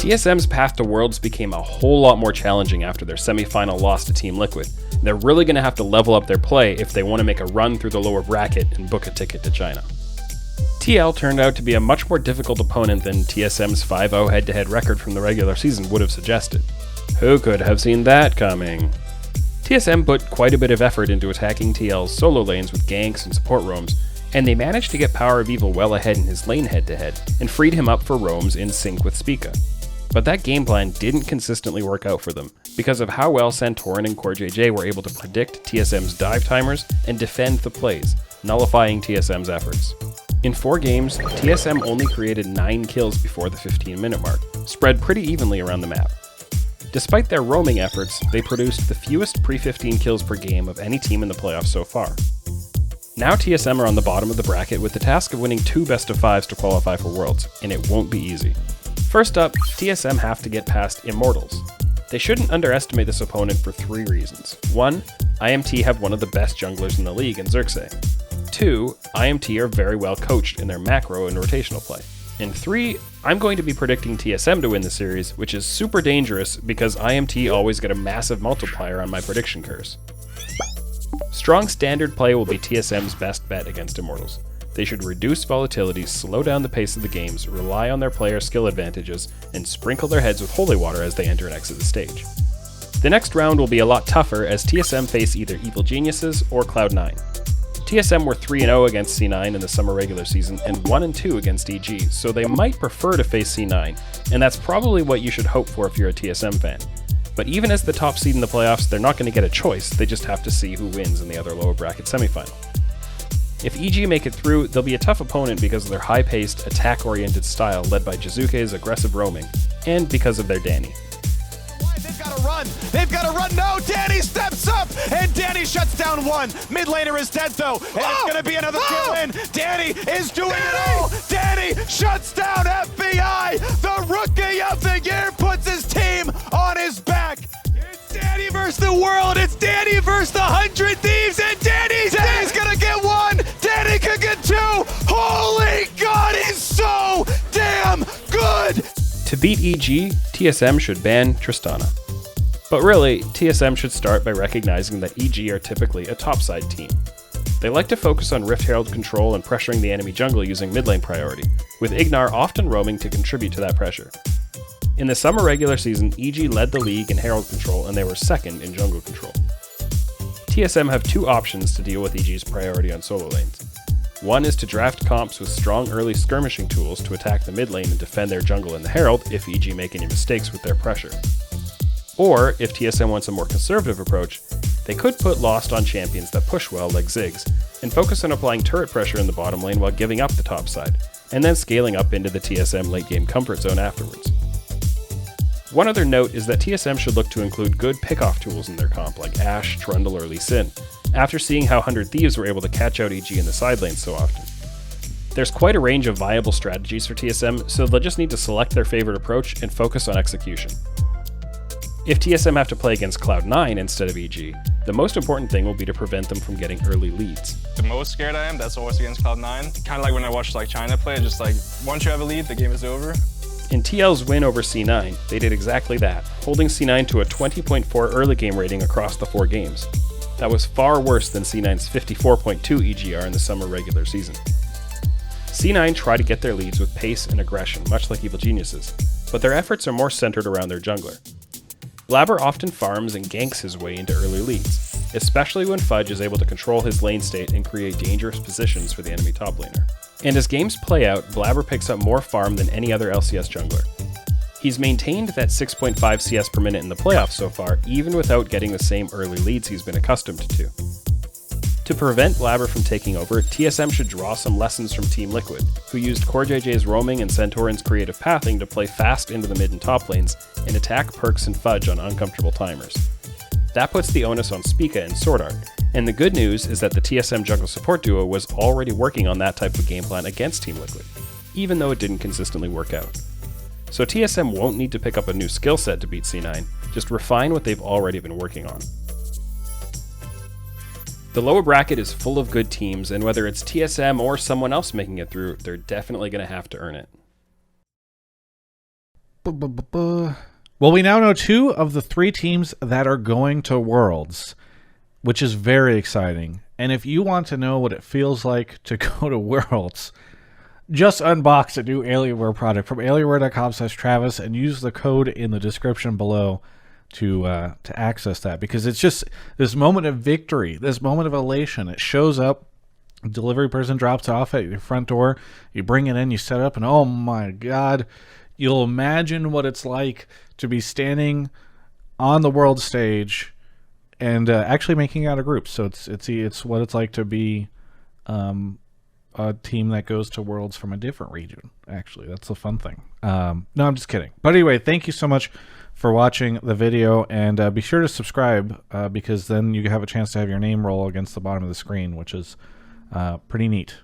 TSM's path to Worlds became a whole lot more challenging after their semi-final loss to Team Liquid. They're really going to have to level up their play if they want to make a run through the lower bracket and book a ticket to China. TL turned out to be a much more difficult opponent than TSM's 5-0 head-to-head record from the regular season would have suggested. Who could have seen that coming? TSM put quite a bit of effort into attacking TL's solo lanes with ganks and support roams, and they managed to get Power of Evil well ahead in his lane head-to-head, and freed him up for roams in sync with Spica. But that game plan didn't consistently work out for them, because of how well Santorin and CoreJJ were able to predict TSM's dive timers and defend the plays, nullifying TSM's efforts. In 4 games, TSM only created 9 kills before the 15-minute mark, spread pretty evenly around the map. Despite their roaming efforts, they produced the fewest pre-15 kills per game of any team in the playoffs so far. Now TSM are on the bottom of the bracket with the task of winning 2 best-of-5s to qualify for Worlds, and it won't be easy. First up, TSM have to get past Immortals. They shouldn't underestimate this opponent for 3 reasons. 1, IMT have one of the best junglers in the league in Xerxes. 2, IMT are very well coached in their macro and rotational play. And 3, I'm going to be predicting TSM to win the series, which is super dangerous because IMT always get a massive multiplier on my prediction curves. Strong standard play will be TSM's best bet against Immortals. They should reduce volatility, slow down the pace of the games, rely on their player skill advantages, and sprinkle their heads with holy water as they enter and exit the stage. The next round will be a lot tougher as TSM face either Evil Geniuses or Cloud9. TSM were 3-0 against C9 in the summer regular season and 1-2 against EG, so they might prefer to face C9, and that's probably what you should hope for if you're a TSM fan. But even as the top seed in the playoffs, they're not going to get a choice, they just have to see who wins in the other lower bracket semifinal. If EG make it through, they'll be a tough opponent because of their high-paced, attack-oriented style led by Jizuke's aggressive roaming, and because of their Danny. They've got to run. No, Danny steps up, and Danny shuts down one. Mid laner is dead, though, and it's going to be another kill in. Danny is doing it all. Danny shuts down FBI. The Rookie of the Year puts his team on his back. It's Danny versus the world. It's Danny versus the 100 Thieves, and Danny's going to get 1. Danny could get 2. Holy God, he's so damn good. To beat EG, TSM should ban Tristana. But really, TSM should start by recognizing that EG are typically a topside team. They like to focus on Rift Herald control and pressuring the enemy jungle using mid lane priority, with Ignar often roaming to contribute to that pressure. In the summer regular season, EG led the league in Herald control and they were 2nd in jungle control. TSM have 2 options to deal with EG's priority on solo lanes. One is to draft comps with strong early skirmishing tools to attack the mid lane and defend their jungle in the Herald if EG make any mistakes with their pressure. Or, if TSM wants a more conservative approach, they could put Lost on champions that push well like Ziggs, and focus on applying turret pressure in the bottom lane while giving up the top side, and then scaling up into the TSM late game comfort zone afterwards. One other note is that TSM should look to include good pick-off tools in their comp like Ashe, Trundle, or Lee Sin, after seeing how 100 Thieves were able to catch out EG in the side lanes so often. There's quite a range of viable strategies for TSM, so they'll just need to select their favorite approach and focus on execution. If TSM have to play against Cloud9 instead of EG, the most important thing will be to prevent them from getting early leads. The most scared I am, that's always against Cloud9. Kind of like when I watch China play, just like once you have a lead, the game is over. In TL's win over C9, they did exactly that, holding C9 to a 20.4 early game rating across the 4 games. That was far worse than C9's 54.2 EGR in the summer regular season. C9 try to get their leads with pace and aggression, much like Evil Geniuses, but their efforts are more centered around their jungler. Blabber often farms and ganks his way into early leads, especially when Fudge is able to control his lane state and create dangerous positions for the enemy top laner. And as games play out, Blabber picks up more farm than any other LCS jungler. He's maintained that 6.5 CS per minute in the playoffs so far, even without getting the same early leads he's been accustomed to. To prevent Blabber from taking over, TSM should draw some lessons from Team Liquid, who used CoreJJ's roaming and Santorin's creative pathing to play fast into the mid and top lanes and attack Perks and Fudge on uncomfortable timers. That puts the onus on Spica and Sword Art, and the good news is that the TSM jungle support duo was already working on that type of game plan against Team Liquid, even though it didn't consistently work out. So TSM won't need to pick up a new skill set to beat C9, just refine what they've already been working on. The lower bracket is full of good teams, and whether it's TSM or someone else making it through, they're definitely going to have to earn it. Well, we now know 2 of the 3 teams that are going to Worlds, which is very exciting. And if you want to know what it feels like to go to Worlds, just unbox a new Alienware product from alienware.com/Travis and use the code in the description below to access that, because it's just this moment of victory, this moment of elation. It shows up, delivery person drops off at your front door, you bring it in, you set up, and oh my God, you'll imagine what it's like to be standing on the world stage and actually making out a group. So it's what it's like to be a team that goes to Worlds from a different region. Actually, that's the fun thing. No, I'm just kidding. But anyway, thank you so much for watching the video, and be sure to subscribe because then you have a chance to have your name roll against the bottom of the screen, which is pretty neat.